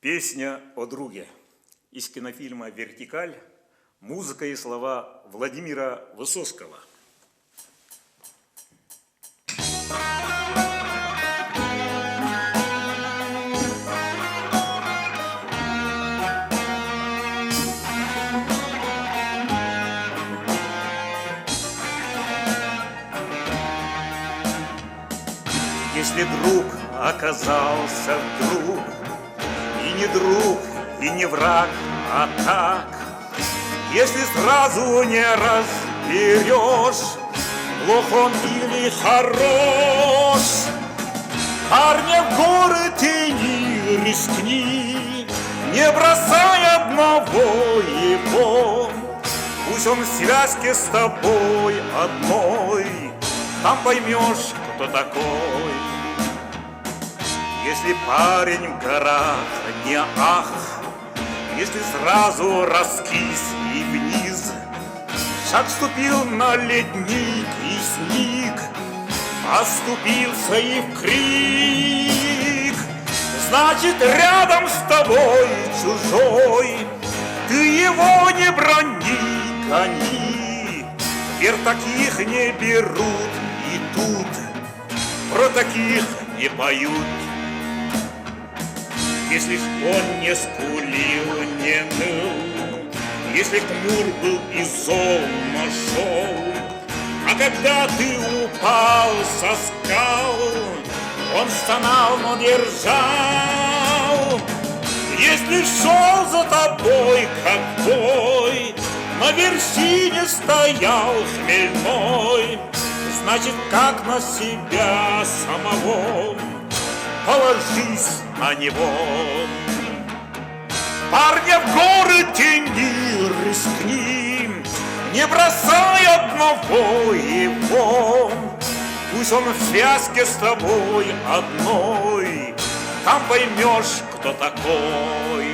Песня о друге из кинофильма «Вертикаль», музыка и слова Владимира Высоцкого. Если друг оказался вдруг и не друг, и не враг, а так, если сразу не разберешь, плох он или хорош, парня в горы тени рискни, не бросай одного его, пусть он в связке с тобой одной, там поймешь, кто такой. Если парень в горах не ах, если сразу раскис и вниз, шаг ступил на ледник и сник, оступился и в крик, значит, рядом с тобой чужой, ты его не брони, гони, вверх таких не берут, и тут про таких не поют. Если ж он не скулил, не ныл, если хмур был и зол, но шел, а когда ты упал со скал, он стонал, но держал. Если шел за тобой, как бой, на вершине стоял хмельной, значит, как на себя самого, положись на него. Парня в горы тени рискни, не бросай одного его, пусть он в связке с тобой одной, там поймешь, кто такой.